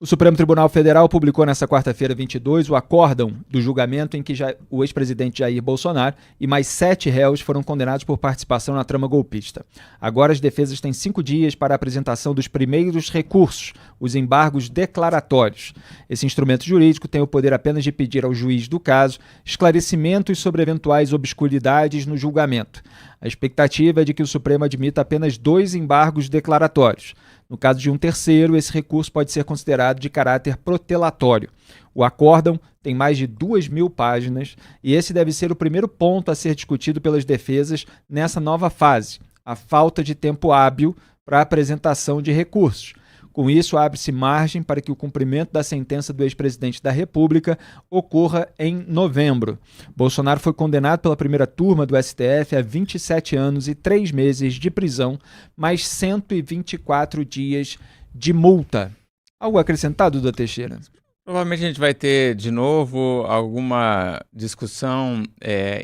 O Supremo Tribunal Federal publicou nesta quarta-feira, 22, o acórdão do julgamento em que o ex-presidente Jair Bolsonaro e mais 7 réus foram condenados por participação na trama golpista. Agora as defesas têm 5 dias para a apresentação dos primeiros recursos, os embargos declaratórios. Esse instrumento jurídico tem o poder apenas de pedir ao juiz do caso esclarecimentos sobre eventuais obscuridades no julgamento. A expectativa é de que o Supremo admita apenas 2 embargos declaratórios. No caso de um terceiro, esse recurso pode ser considerado de caráter protelatório. O acórdão tem mais de 2.000 páginas e esse deve ser o primeiro ponto a ser discutido pelas defesas nessa nova fase, a falta de tempo hábil para a apresentação de recursos. Com isso, abre-se margem para que o cumprimento da sentença do ex-presidente da República ocorra em novembro. Bolsonaro foi condenado pela primeira turma do STF a 27 anos e 3 meses de prisão, mais 124 dias de multa. Algo acrescentado, doutor Teixeira? Provavelmente a gente vai ter de novo alguma discussão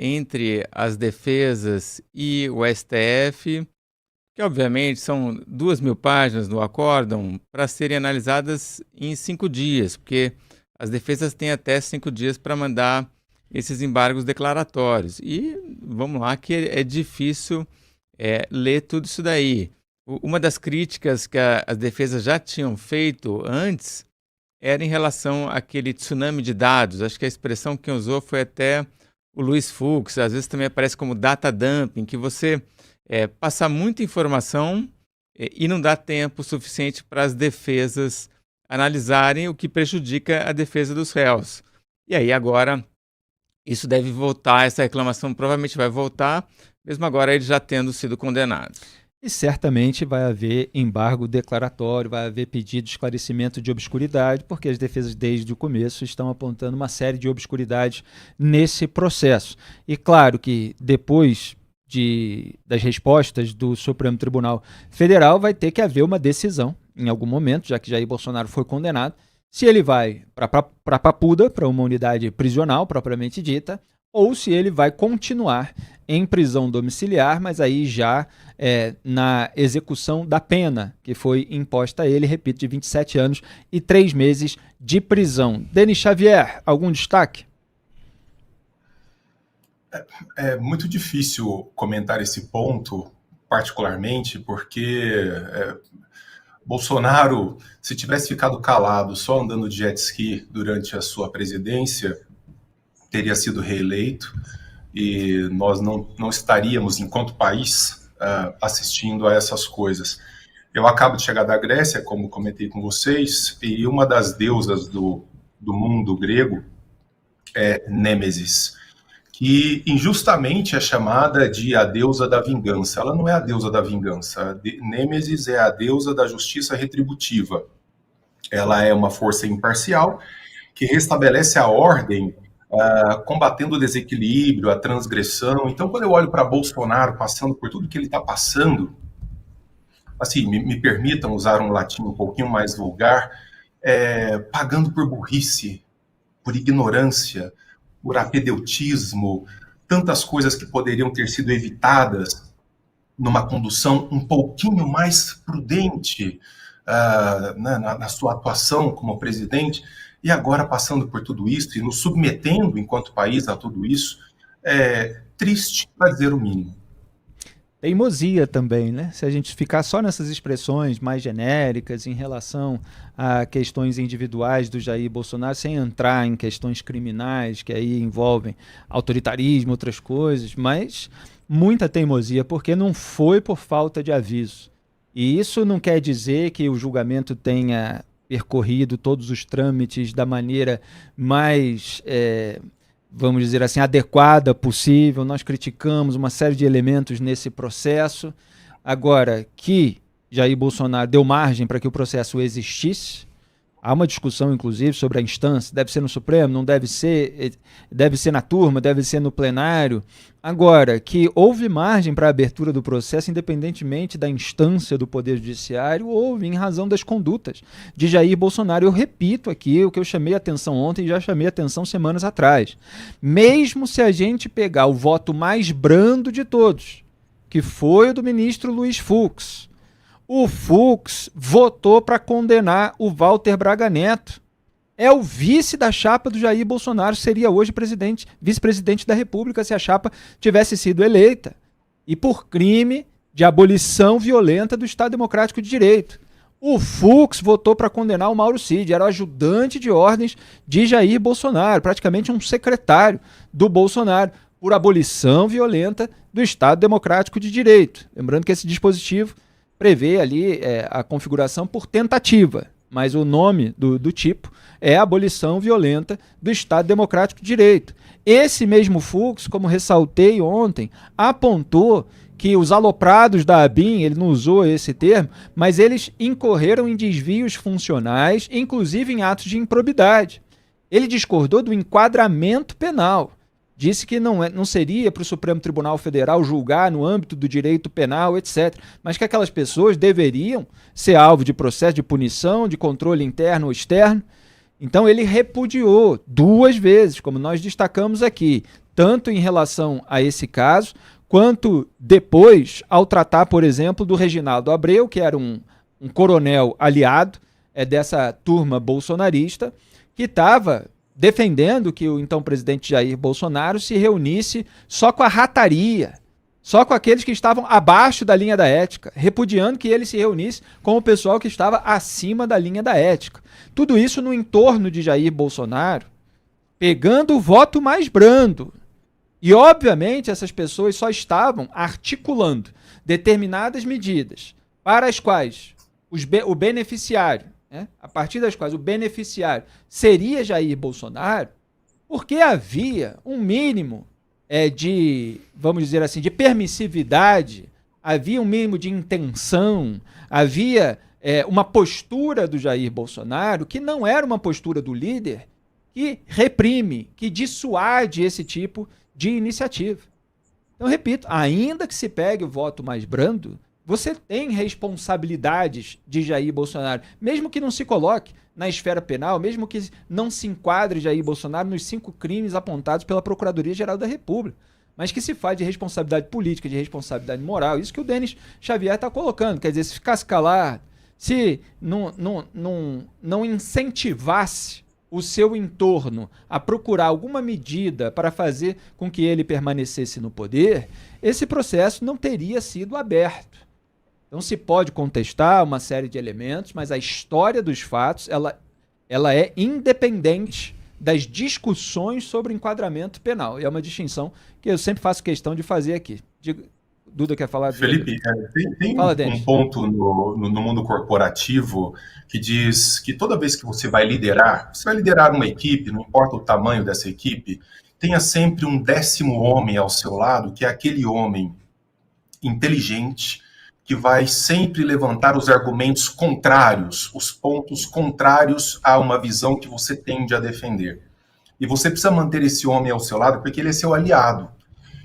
entre as defesas e o STF, que obviamente são 2.000 páginas no acórdão para serem analisadas em 5 dias, porque as defesas têm até 5 dias para mandar esses embargos declaratórios. E vamos lá que é difícil ler tudo isso daí. Uma das críticas que as defesas já tinham feito antes era em relação àquele tsunami de dados. Acho que a expressão que usou foi até o Luiz Fux, às vezes também aparece como data dumping, que você passar muita informação e não dá tempo suficiente para as defesas analisarem, o que prejudica a defesa dos réus. E aí agora isso deve voltar, essa reclamação provavelmente vai voltar, mesmo agora eles já tendo sido condenados. E certamente vai haver embargo declaratório, vai haver pedido de esclarecimento de obscuridade, porque as defesas desde o começo estão apontando uma série de obscuridades nesse processo. E claro que depois das respostas do Supremo Tribunal Federal vai ter que haver uma decisão em algum momento, já que Jair Bolsonaro foi condenado, se ele vai para Papuda, para uma unidade prisional propriamente dita, ou se ele vai continuar em prisão domiciliar, mas aí já na execução da pena que foi imposta a ele, repito, de 27 anos e 3 meses de prisão. Denis Xavier, algum destaque? É muito difícil comentar esse ponto, particularmente, porque Bolsonaro, se tivesse ficado calado só andando de jet ski durante a sua presidência, teria sido reeleito e nós não estaríamos, enquanto país, assistindo a essas coisas. Eu acabo de chegar da Grécia, como comentei com vocês, e uma das deusas do mundo grego é Nêmesis, que injustamente é chamada de a deusa da vingança. Ela não é a deusa da vingança. Nêmesis é a deusa da justiça retributiva. Ela é uma força imparcial que restabelece a ordem, combatendo o desequilíbrio, a transgressão. Então, quando eu olho para Bolsonaro passando por tudo que ele está passando, assim, me permitam usar um latim um pouquinho mais vulgar, pagando por burrice, por ignorância, por apedeutismo, tantas coisas que poderiam ter sido evitadas numa condução um pouquinho mais prudente na sua atuação como presidente, e agora passando por tudo isso e nos submetendo enquanto país a tudo isso, é triste, para dizer o mínimo. Teimosia também, né? Se a gente ficar só nessas expressões mais genéricas em relação a questões individuais do Jair Bolsonaro, sem entrar em questões criminais que aí envolvem autoritarismo, outras coisas, mas muita teimosia, porque não foi por falta de aviso. E isso não quer dizer que o julgamento tenha percorrido todos os trâmites da maneira mais vamos dizer assim, adequada possível. Nós criticamos uma série de elementos nesse processo. Agora, que Jair Bolsonaro deu margem para que o processo existisse, há uma discussão, inclusive, sobre a instância, deve ser no Supremo, não deve ser na turma, deve ser no plenário. Agora, que houve margem para a abertura do processo, independentemente da instância do Poder Judiciário, houve em razão das condutas de Jair Bolsonaro. Eu repito aqui o que eu chamei a atenção ontem e já chamei a atenção semanas atrás. Mesmo se a gente pegar o voto mais brando de todos, que foi o do ministro Luiz Fux, O Fux votou para condenar o Walter Braga Neto. É o vice da chapa do Jair Bolsonaro, seria hoje vice-presidente da República se a chapa tivesse sido eleita. E por crime de abolição violenta do Estado Democrático de Direito. O Fux votou para condenar o Mauro Cid, era o ajudante de ordens de Jair Bolsonaro, praticamente um secretário do Bolsonaro, por abolição violenta do Estado Democrático de Direito. Lembrando que esse dispositivo prevê ali a configuração por tentativa, mas o nome do tipo é abolição violenta do Estado Democrático de Direito. Esse mesmo Fux, como ressaltei ontem, apontou que os aloprados da ABIN, ele não usou esse termo, mas eles incorreram em desvios funcionais, inclusive em atos de improbidade. Ele discordou do enquadramento penal. Disse que não seria para o Supremo Tribunal Federal julgar no âmbito do direito penal, etc., mas que aquelas pessoas deveriam ser alvo de processo de punição, de controle interno ou externo. Então ele repudiou 2 vezes, como nós destacamos aqui, tanto em relação a esse caso, quanto depois ao tratar, por exemplo, do Reginaldo Abreu, que era um coronel aliado dessa turma bolsonarista, que estava defendendo que o então presidente Jair Bolsonaro se reunisse só com a rataria, só com aqueles que estavam abaixo da linha da ética, repudiando que ele se reunisse com o pessoal que estava acima da linha da ética. Tudo isso no entorno de Jair Bolsonaro, pegando o voto mais brando. E, obviamente, essas pessoas só estavam articulando determinadas medidas para as quais o beneficiário, a partir das quais o beneficiário seria Jair Bolsonaro, porque havia um mínimo de, vamos dizer assim, de permissividade, havia um mínimo de intenção, havia uma postura do Jair Bolsonaro que não era uma postura do líder que reprime, que dissuade esse tipo de iniciativa. Então, repito, ainda que se pegue o voto mais brando, você tem responsabilidades de Jair Bolsonaro, mesmo que não se coloque na esfera penal, mesmo que não se enquadre Jair Bolsonaro nos 5 crimes apontados pela Procuradoria-Geral da República, mas que se faz de responsabilidade política, de responsabilidade moral, isso que o Denis Xavier está colocando. Quer dizer, se ficasse calado, se não incentivasse o seu entorno a procurar alguma medida para fazer com que ele permanecesse no poder, esse processo não teria sido aberto. Então se pode contestar uma série de elementos, mas a história dos fatos ela é independente das discussões sobre enquadramento penal. E é uma distinção que eu sempre faço questão de fazer aqui. Duda quer falar? Felipe, tem um ponto no mundo corporativo que diz que toda vez que você vai liderar uma equipe, não importa o tamanho dessa equipe, tenha sempre um 10º homem ao seu lado, que é aquele homem inteligente, que vai sempre levantar os argumentos contrários, os pontos contrários a uma visão que você tende a defender. E você precisa manter esse homem ao seu lado, porque ele é seu aliado.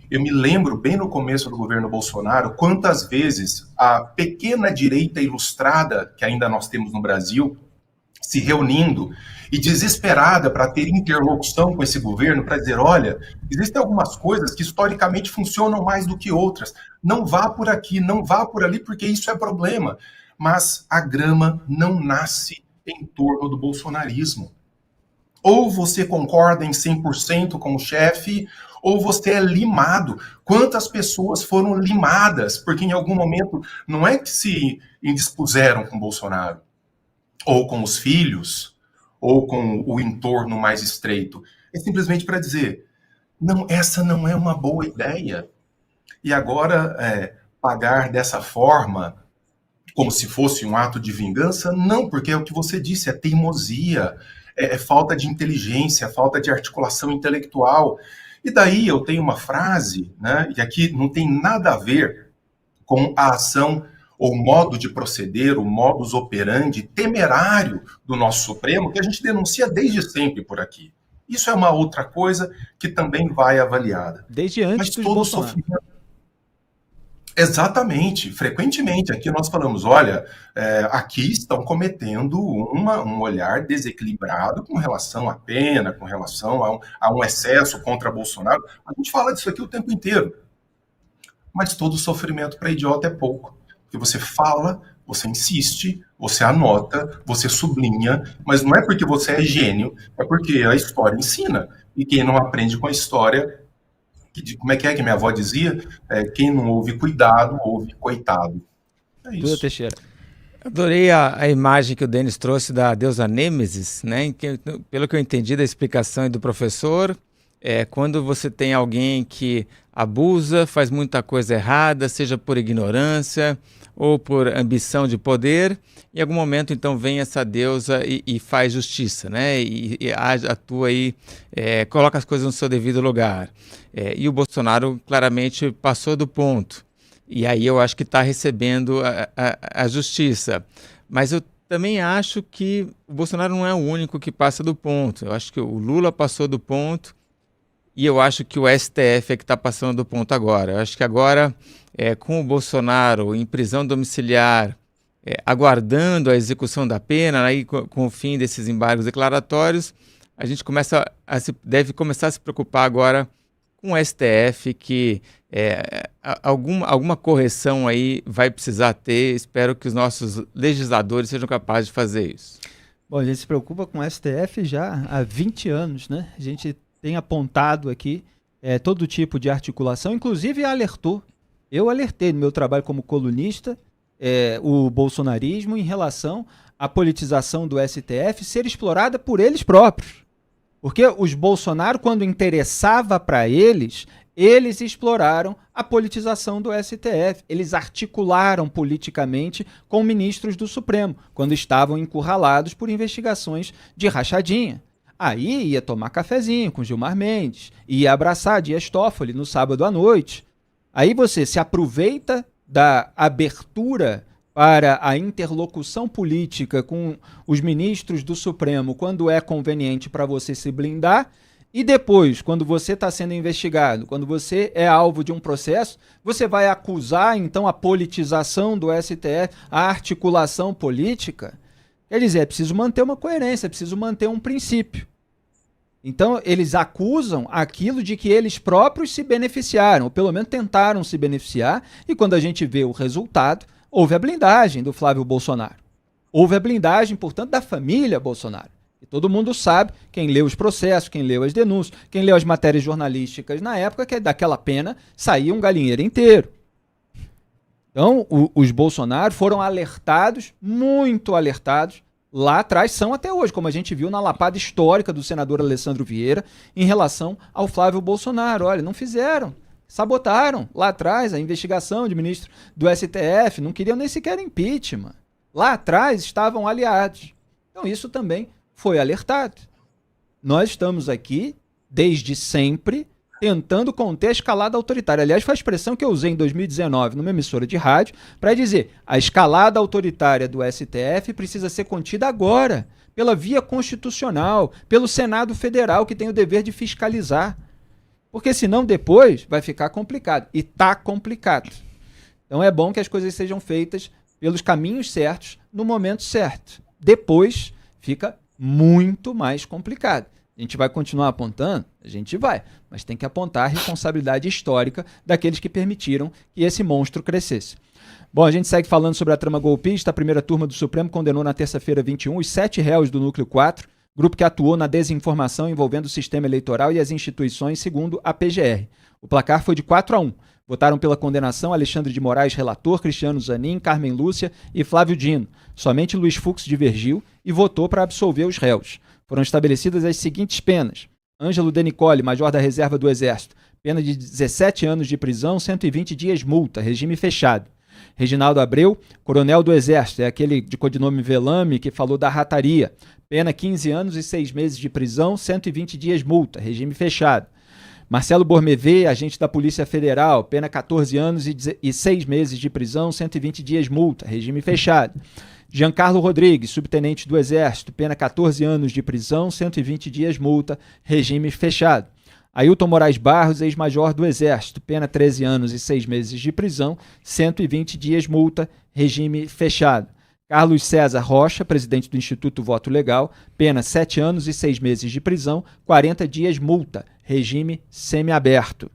Eu me lembro, bem no começo do governo Bolsonaro, quantas vezes a pequena direita ilustrada, que ainda nós temos no Brasil, se reunindo e desesperada para ter interlocução com esse governo, para dizer, olha, existem algumas coisas que historicamente funcionam mais do que outras. Não vá por aqui, não vá por ali, porque isso é problema. Mas a grama não nasce em torno do bolsonarismo. Ou você concorda em 100% com o chefe, ou você é limado. Quantas pessoas foram limadas porque em algum momento não é que se indispuseram com Bolsonaro, ou com os filhos, ou com o entorno mais estreito. É simplesmente para dizer, não, essa não é uma boa ideia. E agora, pagar dessa forma, como se fosse um ato de vingança, não, porque é o que você disse, é teimosia, é falta de inteligência, é falta de articulação intelectual. E daí eu tenho uma frase, né, e aqui não tem nada a ver com a ação ou modo de proceder, o modus operandi temerário do nosso Supremo, que a gente denuncia desde sempre por aqui. Isso é uma outra coisa que também vai avaliada. Desde antes do Bolsonaro. Exatamente, frequentemente aqui nós falamos, olha, aqui estão cometendo um olhar desequilibrado com relação à pena, com relação a um excesso contra Bolsonaro. A gente fala disso aqui o tempo inteiro. Mas todo sofrimento para idiota é pouco. Porque você fala, Você insiste, você anota, você sublinha, mas não é porque você é gênio, é porque a história ensina. E quem não aprende com a história, como é que minha avó dizia? Quem não ouve cuidado, ouve coitado. É Duda isso. Teixeira. Adorei a imagem que o Denis trouxe da deusa Nêmesis, né? Pelo que eu entendi da explicação do professor, quando você tem alguém que abusa, faz muita coisa errada, seja por ignorância ou por ambição de poder, em algum momento então vem essa deusa e faz justiça, né? E atua aí, coloca as coisas no seu devido lugar. E o Bolsonaro claramente passou do ponto. E aí eu acho que está recebendo a justiça. Mas eu também acho que o Bolsonaro não é o único que passa do ponto. Eu acho que o Lula passou do ponto e eu acho que o STF é que está passando do ponto agora. Eu acho que agora, com o Bolsonaro em prisão domiciliar, aguardando a execução da pena, aí, com o fim desses embargos declaratórios, a gente deve começar a se preocupar agora com o STF, que alguma correção aí vai precisar ter. Espero que os nossos legisladores sejam capazes de fazer isso. Bom, a gente se preocupa com o STF já há 20 anos, né? A gente tem apontado aqui todo tipo de articulação, inclusive alertou. Eu alertei no meu trabalho como colunista o bolsonarismo em relação à politização do STF ser explorada por eles próprios. Porque os Bolsonaro, quando interessava para eles exploraram a politização do STF. Eles articularam politicamente com ministros do Supremo, quando estavam encurralados por investigações de rachadinha. Aí ia tomar cafezinho com Gilmar Mendes, ia abraçar Dias Toffoli no sábado à noite. Aí você se aproveita da abertura para a interlocução política com os ministros do Supremo quando é conveniente para você se blindar, e depois, quando você está sendo investigado, quando você é alvo de um processo, você vai acusar então a politização do STF, a articulação política. Quer dizer, é preciso manter uma coerência, é preciso manter um princípio. Então, eles acusam aquilo de que eles próprios se beneficiaram, ou pelo menos tentaram se beneficiar, e quando a gente vê o resultado, houve a blindagem do Flávio Bolsonaro. Houve a blindagem, portanto, da família Bolsonaro. E todo mundo sabe, quem leu os processos, quem leu as denúncias, quem leu as matérias jornalísticas na época, que daquela pena saía um galinheiro inteiro. Então, os Bolsonaro foram alertados, muito alertados, lá atrás, são até hoje, como a gente viu na lapada histórica do senador Alessandro Vieira em relação ao Flávio Bolsonaro. Olha, não fizeram. Sabotaram lá atrás a investigação de ministro do STF, não queriam nem sequer impeachment. Lá atrás estavam aliados. Então isso também foi alertado. Nós estamos aqui, desde sempre, tentando conter a escalada autoritária. Aliás, foi a expressão que eu usei em 2019 numa emissora de rádio para dizer a escalada autoritária do STF precisa ser contida agora, pela via constitucional, pelo Senado Federal, que tem o dever de fiscalizar. Porque senão depois vai ficar complicado. E está complicado. Então é bom que as coisas sejam feitas pelos caminhos certos, no momento certo. Depois fica muito mais complicado. A gente vai continuar apontando? A gente vai. Mas tem que apontar a responsabilidade histórica daqueles que permitiram que esse monstro crescesse. Bom, a gente segue falando sobre a trama golpista. A primeira turma do Supremo condenou na terça-feira 21 os 7 réus do Núcleo 4, grupo que atuou na desinformação envolvendo o sistema eleitoral e as instituições, segundo a PGR. O placar foi de 4-1. Votaram pela condenação Alexandre de Moraes, relator, Cristiano Zanin, Carmen Lúcia e Flávio Dino. Somente Luiz Fux divergiu e votou para absolver os réus. Foram estabelecidas as seguintes penas. Ângelo De Nicoli, major da reserva do Exército, pena de 17 anos de prisão, 120 dias multa, regime fechado. Reginaldo Abreu, coronel do Exército, é aquele de codinome Velame que falou da rataria, pena 15 anos e 6 meses de prisão, 120 dias multa, regime fechado. Marcelo Bormevê, agente da Polícia Federal, pena 14 anos e 6 meses de prisão, 120 dias multa, regime fechado. Giancarlo Rodrigues, subtenente do Exército, pena 14 anos de prisão, 120 dias multa, regime fechado. Ailton Moraes Barros, ex-major do Exército, pena 13 anos e 6 meses de prisão, 120 dias multa, regime fechado. Carlos César Rocha, presidente do Instituto Voto Legal, pena 7 anos e 6 meses de prisão, 40 dias multa, regime semiaberto.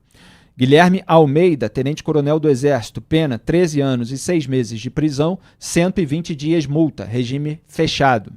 Guilherme Almeida, tenente-coronel do Exército, pena 13 anos e 6 meses de prisão, 120 dias multa, regime fechado.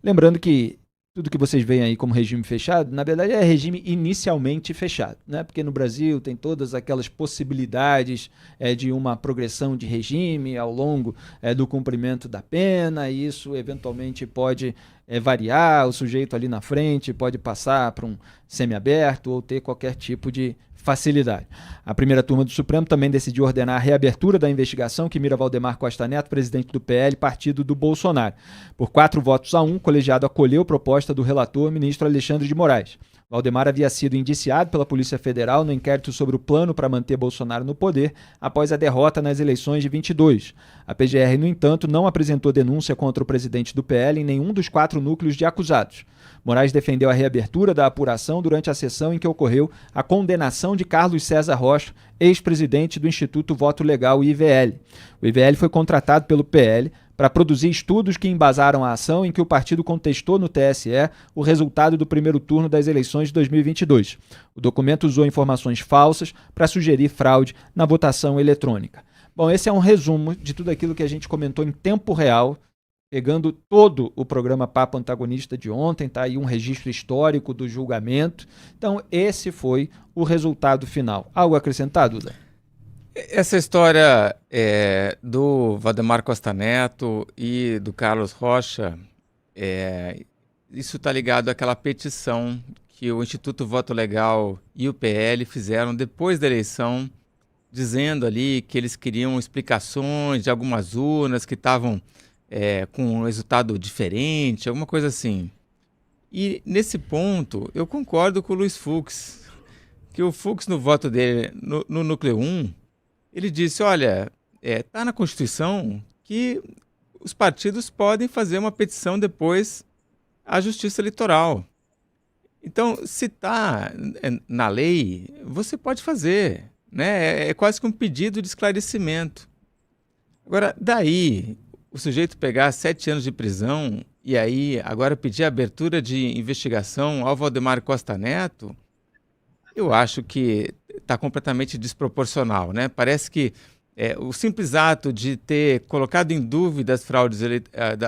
Lembrando que tudo que vocês veem aí como regime fechado, na verdade é regime inicialmente fechado, né? Porque no Brasil tem todas aquelas possibilidades de uma progressão de regime ao longo do cumprimento da pena, e isso eventualmente pode variar, o sujeito ali na frente pode passar para um semiaberto ou ter qualquer tipo de facilidade. A primeira turma do Supremo também decidiu ordenar a reabertura da investigação que mira Valdemar Costa Neto, presidente do PL, partido do Bolsonaro. Por 4-1, o colegiado acolheu a proposta do relator, ministro Alexandre de Moraes. Valdemar havia sido indiciado pela Polícia Federal no inquérito sobre o plano para manter Bolsonaro no poder após a derrota nas eleições de 22. A PGR, no entanto, não apresentou denúncia contra o presidente do PL em nenhum dos 4 núcleos de acusados. Moraes defendeu a reabertura da apuração durante a sessão em que ocorreu a condenação de Carlos César Rocha, ex-presidente do Instituto Voto Legal IVL. O IVL foi contratado pelo PL para produzir estudos que embasaram a ação em que o partido contestou no TSE o resultado do primeiro turno das eleições de 2022. O documento usou informações falsas para sugerir fraude na votação eletrônica. Bom, esse é um resumo de tudo aquilo que a gente comentou em tempo real, pegando todo o programa Papo Antagonista de ontem, tá aí um registro histórico do julgamento. Então, esse foi o resultado final. Algo acrescentado, Zé? Essa história do Valdemar Costa Neto e do Carlos Rocha, isso está ligado àquela petição que o Instituto Voto Legal e o PL fizeram depois da eleição, dizendo ali que eles queriam explicações de algumas urnas que estavam com um resultado diferente, alguma coisa assim. E nesse ponto, eu concordo com o Luiz Fux, que o Fux, no voto dele no núcleo 1, ele disse, olha, está na Constituição que os partidos podem fazer uma petição depois à Justiça Eleitoral. Então, se está na lei, você pode fazer, né? É quase que um pedido de esclarecimento. Agora, daí, o sujeito pegar 7 anos de prisão e aí agora pedir a abertura de investigação ao Valdemar Costa Neto, eu acho que está completamente desproporcional, né? Parece que o simples ato de ter colocado em dúvida as fraudes,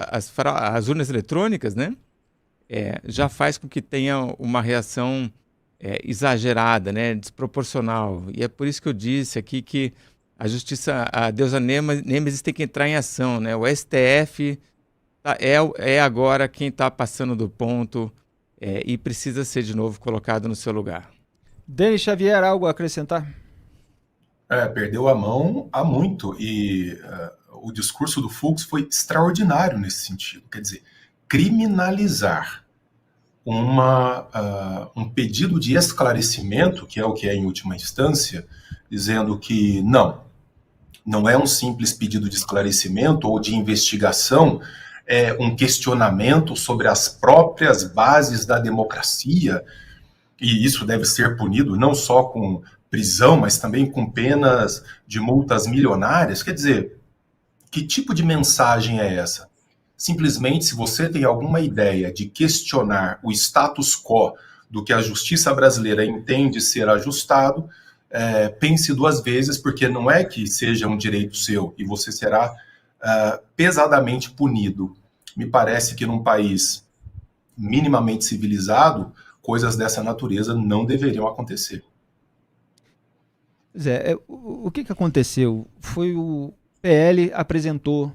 as urnas eletrônicas, né? Já faz com que tenha uma reação exagerada, né? Desproporcional. E é por isso que eu disse aqui que a justiça, a deusa Nêmesis tem que entrar em ação, né? O STF é agora quem está passando do ponto e precisa ser de novo colocado no seu lugar. Denis Xavier, algo a acrescentar? Perdeu a mão há muito e o discurso do Fux foi extraordinário nesse sentido. Quer dizer, criminalizar um pedido de esclarecimento, que é o que é em última instância, dizendo que não é um simples pedido de esclarecimento ou de investigação, é um questionamento sobre as próprias bases da democracia, e isso deve ser punido não só com prisão, mas também com penas de multas milionárias. Quer dizer, que tipo de mensagem é essa? Simplesmente, se você tem alguma ideia de questionar o status quo do que a justiça brasileira entende ser ajustado, pense 2 vezes, porque não é que seja um direito seu e você será pesadamente punido. Me parece que num país minimamente civilizado, coisas dessa natureza não deveriam acontecer. Zé, o que aconteceu? Foi o PL apresentou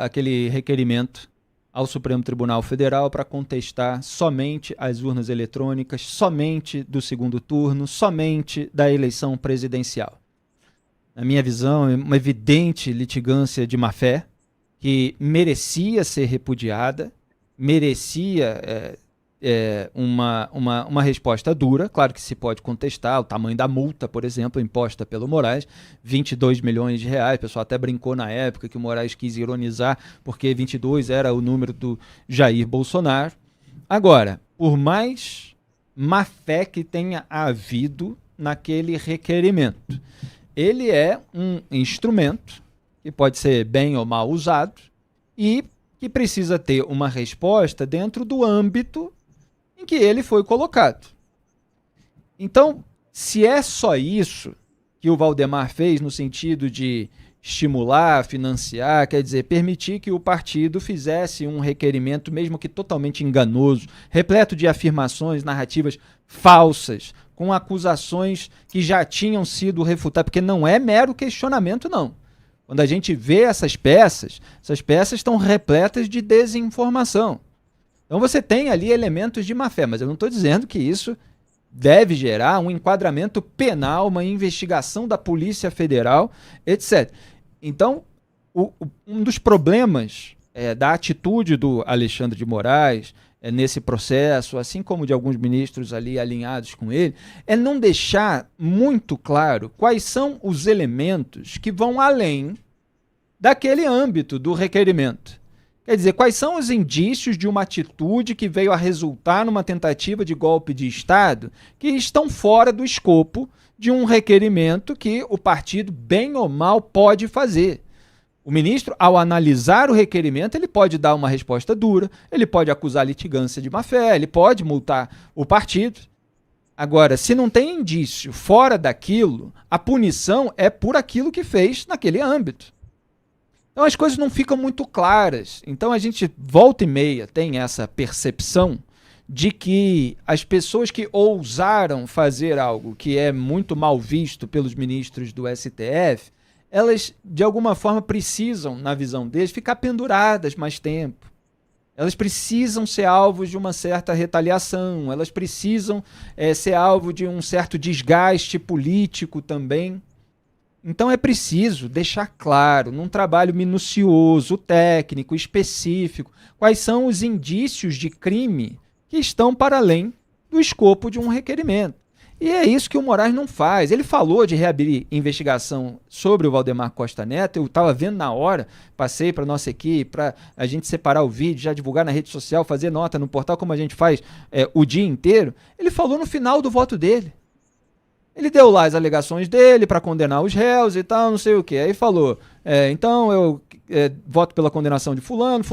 aquele requerimento ao Supremo Tribunal Federal para contestar somente as urnas eletrônicas, somente do segundo turno, somente da eleição presidencial. Na minha visão, é uma evidente litigância de má-fé que merecia ser repudiada, merecia uma resposta dura. Claro que se pode contestar o tamanho da multa, por exemplo, imposta pelo Moraes, 22 milhões de reais. O pessoal até brincou na época que o Moraes quis ironizar porque 22 era o número do Jair Bolsonaro. Agora, por mais má fé que tenha havido naquele requerimento, ele é um instrumento que pode ser bem ou mal usado e que precisa ter uma resposta dentro do âmbito em que ele foi colocado. Então, Se é só isso que o Valdemar fez no sentido de estimular, financiar, quer dizer, permitir que o partido fizesse um requerimento, mesmo que totalmente enganoso, repleto de afirmações, narrativas falsas, com acusações que já tinham sido refutadas, porque não é mero questionamento, não. Quando a gente vê essas peças estão repletas de desinformação. Então você tem ali elementos de má-fé, mas eu não estou dizendo que isso deve gerar um enquadramento penal, uma investigação da Polícia Federal, etc. Então, um dos problemas da atitude do Alexandre de Moraes nesse processo, assim como de alguns ministros ali alinhados com ele, é não deixar muito claro quais são os elementos que vão além daquele âmbito do requerimento. Quer dizer, quais são os indícios de uma atitude que veio a resultar numa tentativa de golpe de Estado que estão fora do escopo de um requerimento que o partido, bem ou mal, pode fazer. O ministro, ao analisar o requerimento, ele pode dar uma resposta dura, ele pode acusar litigância de má-fé, ele pode multar o partido. Agora, se não tem indício fora daquilo, a punição é por aquilo que fez naquele âmbito. Então as coisas não ficam muito claras. Então a gente, volta e meia, tem essa percepção de que as pessoas que ousaram fazer algo que é muito mal visto pelos ministros do STF, elas, de alguma forma, precisam, na visão deles, ficar penduradas mais tempo. Elas precisam ser alvos de uma certa retaliação, elas precisam ser alvo de um certo desgaste político também. Então é preciso deixar claro, num trabalho minucioso, técnico, específico, quais são os indícios de crime que estão para além do escopo de um requerimento. E é isso que o Moraes não faz. Ele falou de reabrir investigação sobre o Valdemar Costa Neto, eu estava vendo na hora, passei para a nossa equipe, para a gente separar o vídeo, já divulgar na rede social, fazer nota no portal, como a gente faz o dia inteiro. Ele falou no final do voto dele. Ele deu lá as alegações dele para condenar os réus e tal, não sei o quê. Aí falou, então eu voto pela condenação de fulano,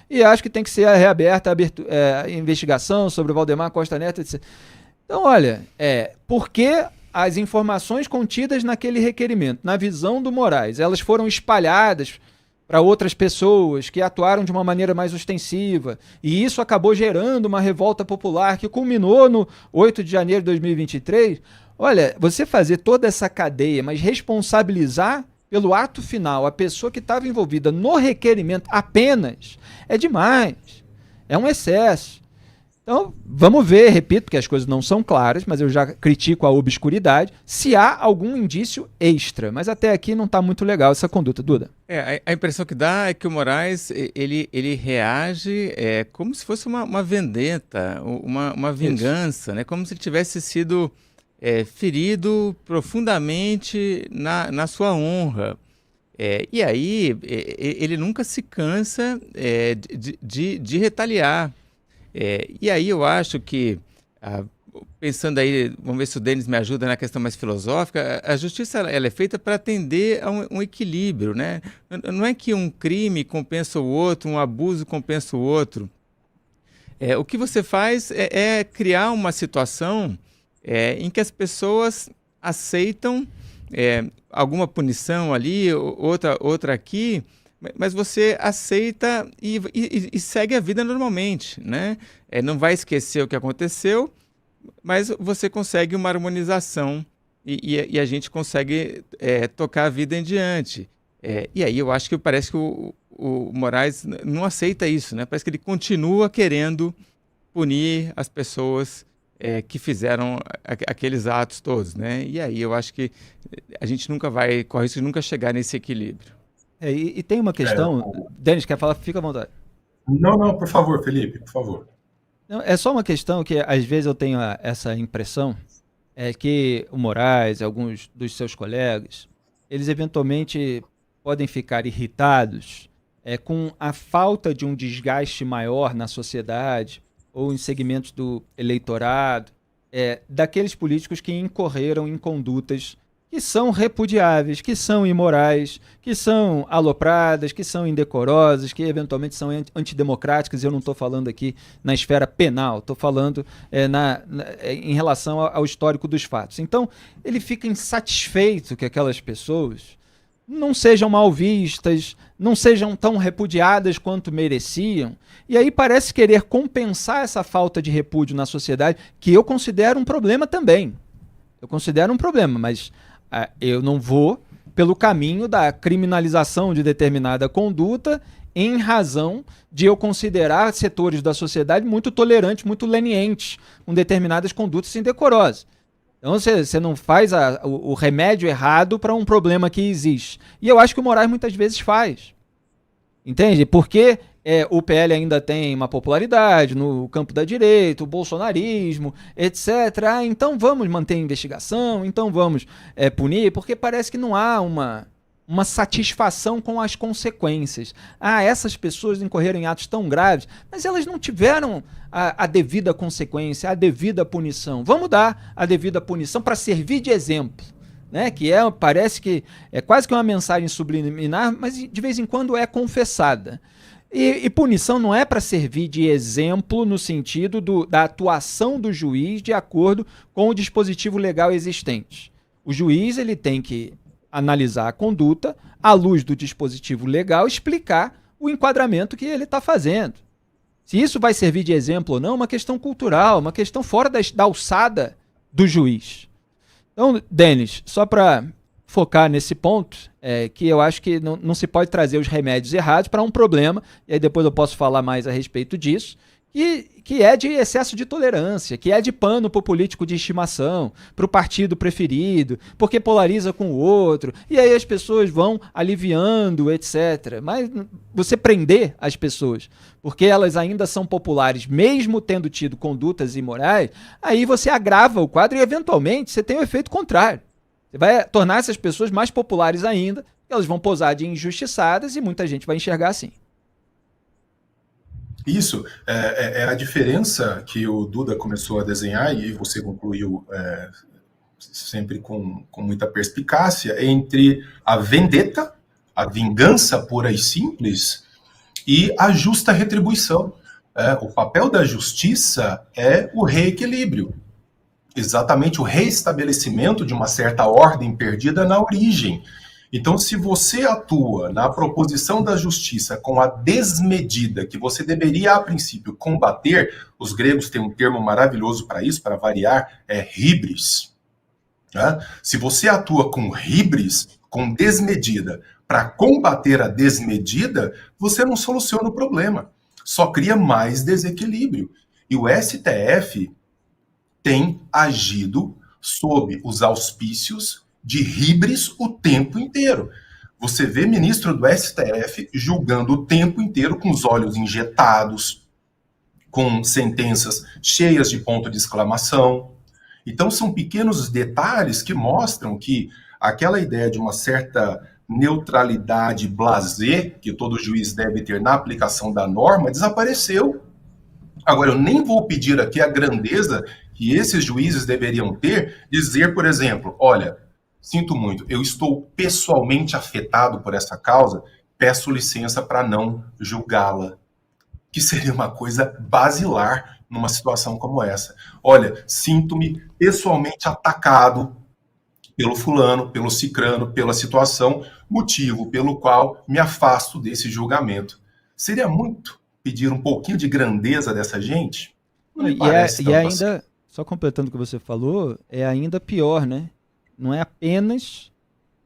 e acho que tem que ser reaberta a investigação sobre o Valdemar Costa Neto, etc. Então, olha, porque as informações contidas naquele requerimento, na visão do Moraes, elas foram espalhadas para outras pessoas que atuaram de uma maneira mais ostensiva, e isso acabou gerando uma revolta popular que culminou no 8 de janeiro de 2023, olha, você fazer toda essa cadeia, mas responsabilizar pelo ato final a pessoa que estava envolvida no requerimento apenas, é demais, é um excesso. Então, vamos ver, repito, que as coisas não são claras, mas eu já critico a obscuridade, se há algum indício extra. Mas até aqui não está muito legal essa conduta, Duda. A impressão que dá é que o Moraes, ele reage como se fosse uma vendetta, uma vingança, né? Como se ele tivesse sido ferido profundamente na sua honra. E aí, ele nunca se cansa de retaliar. E aí eu acho que, pensando aí, vamos ver se o Denis me ajuda na questão mais filosófica, a justiça ela é feita para atender a um equilíbrio, né? Não é que um crime compensa o outro, um abuso compensa o outro. O que você faz é criar uma situação em que as pessoas aceitam alguma punição ali, outra aqui, mas você aceita e segue a vida normalmente, né? Não vai esquecer o que aconteceu, mas você consegue uma harmonização e a gente consegue tocar a vida em diante. E aí eu acho que parece que o Moraes não aceita isso, né? Parece que ele continua querendo punir as pessoas que fizeram aqueles atos todos, né? E aí eu acho que a gente nunca vai, corre risco de nunca chegar nesse equilíbrio. E tem uma questão, Denis, quer falar? Fica à vontade. Não, por favor, Felipe, por favor. Não, é só uma questão que às vezes eu tenho essa impressão, que o Moraes, alguns dos seus colegas, eles eventualmente podem ficar irritados com a falta de um desgaste maior na sociedade ou em segmentos do eleitorado, daqueles políticos que incorreram em condutas que são repudiáveis, que são imorais, que são alopradas, que são indecorosas, que eventualmente são antidemocráticas. Eu não estou falando aqui na esfera penal, estou falando em relação ao histórico dos fatos. Então, ele fica insatisfeito que aquelas pessoas não sejam mal vistas, não sejam tão repudiadas quanto mereciam, e aí parece querer compensar essa falta de repúdio na sociedade, que eu considero um problema também. Eu considero um problema, mas eu não vou pelo caminho da criminalização de determinada conduta em razão de eu considerar setores da sociedade muito tolerantes, muito lenientes com determinadas condutas indecorosas. Então você não faz o remédio errado para um problema que existe. E eu acho que o Moraes muitas vezes faz. Entende? Porque o PL ainda tem uma popularidade no campo da direita, o bolsonarismo, etc. Então vamos manter a investigação, então vamos punir, porque parece que não há uma satisfação com as consequências. Essas pessoas incorreram em atos tão graves, mas elas não tiveram a devida consequência, a devida punição. Vamos dar a devida punição para servir de exemplo. Né, que parece que é quase que uma mensagem subliminar, mas de vez em quando é confessada. E punição não é para servir de exemplo no sentido da atuação do juiz de acordo com o dispositivo legal existente. O juiz ele tem que analisar a conduta à luz do dispositivo legal, explicar o enquadramento que ele está fazendo. Se isso vai servir de exemplo ou não, é uma questão cultural, uma questão fora da alçada do juiz. Então, Denis, só para focar nesse ponto, que eu acho que não se pode trazer os remédios errados para um problema, e aí depois eu posso falar mais a respeito disso, que é de excesso de tolerância, que é de pano para o político de estimação, para o partido preferido, porque polariza com o outro, e aí as pessoas vão aliviando, etc. Mas você prender as pessoas, porque elas ainda são populares, mesmo tendo tido condutas imorais, aí você agrava o quadro e, eventualmente, você tem o efeito contrário. Você vai tornar essas pessoas mais populares ainda, elas vão posar de injustiçadas e muita gente vai enxergar assim. Isso é a diferença que o Duda começou a desenhar, e você concluiu sempre com muita perspicácia, entre a vendetta, a vingança pura e simples, e a justa retribuição. O papel da justiça é o reequilíbrio, exatamente o reestabelecimento de uma certa ordem perdida na origem. Então, se você atua na proposição da justiça com a desmedida que você deveria, a princípio, combater, os gregos têm um termo maravilhoso para isso, para variar, é hybris. Né? Se você atua com hybris, com desmedida, para combater a desmedida, você não soluciona o problema, só cria mais desequilíbrio. E o STF tem agido sob os auspícios de hibris o tempo inteiro. Você vê ministro do STF julgando o tempo inteiro com os olhos injetados, com sentenças cheias de ponto de exclamação. Então são pequenos detalhes que mostram que aquela ideia de uma certa neutralidade blasé que todo juiz deve ter na aplicação da norma desapareceu. Agora, eu nem vou pedir aqui a grandeza que esses juízes deveriam ter, dizer, por exemplo, olha, sinto muito, eu estou pessoalmente afetado por essa causa, peço licença para não julgá-la. Que seria uma coisa basilar numa situação como essa. Olha, sinto-me pessoalmente atacado pelo fulano, pelo cicrano, pela situação, motivo pelo qual me afasto desse julgamento. Seria muito pedir um pouquinho de grandeza dessa gente? Não me parece tanto assim. Ainda, só completando o que você falou, é ainda pior, né? Não é apenas,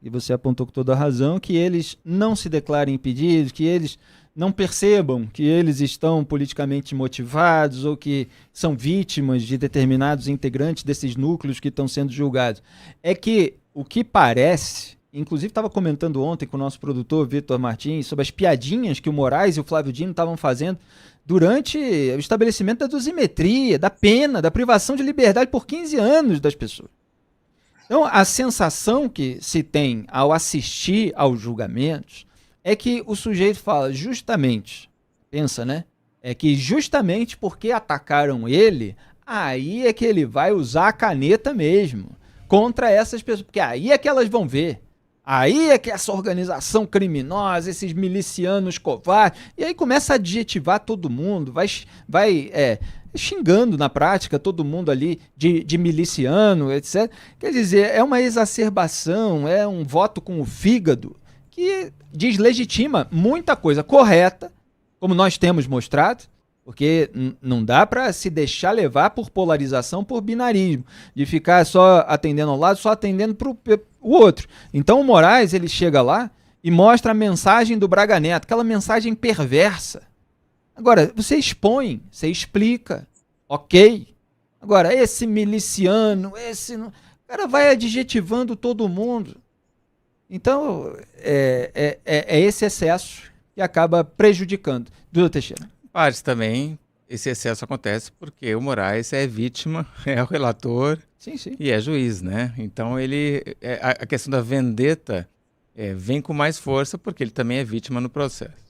e você apontou com toda a razão, que eles não se declarem impedidos, que eles não percebam que eles estão politicamente motivados ou que são vítimas de determinados integrantes desses núcleos que estão sendo julgados. É que o que parece, inclusive estava comentando ontem com o nosso produtor Vitor Martins sobre as piadinhas que o Moraes e o Flávio Dino estavam fazendo durante o estabelecimento da dosimetria, da pena, da privação de liberdade por 15 anos das pessoas. Então, a sensação que se tem ao assistir aos julgamentos é que o sujeito fala justamente, pensa, né? É que justamente porque atacaram ele, aí é que ele vai usar a caneta mesmo. contra essas pessoas, porque aí é que elas vão ver. Aí é que essa organização criminosa, esses milicianos covardes, e aí começa a adjetivar todo mundo, vai xingando na prática todo mundo ali de miliciano, etc. Quer dizer, é uma exacerbação, é um voto com o fígado que deslegitima muita coisa correta, como nós temos mostrado, porque não dá para se deixar levar por polarização, por binarismo, de ficar só atendendo ao lado, só atendendo para o outro. Então o Moraes, ele chega lá e mostra a mensagem do Braga Neto, aquela mensagem perversa. Agora, você expõe, você explica, ok. Agora, esse miliciano, o cara vai adjetivando todo mundo. Então, é esse excesso que acaba prejudicando. Duda Teixeira. Parte também, esse excesso acontece porque o Moraes é vítima, é o relator Sim. e é juiz, né? Então a questão da vendetta vem com mais força porque ele também é vítima no processo.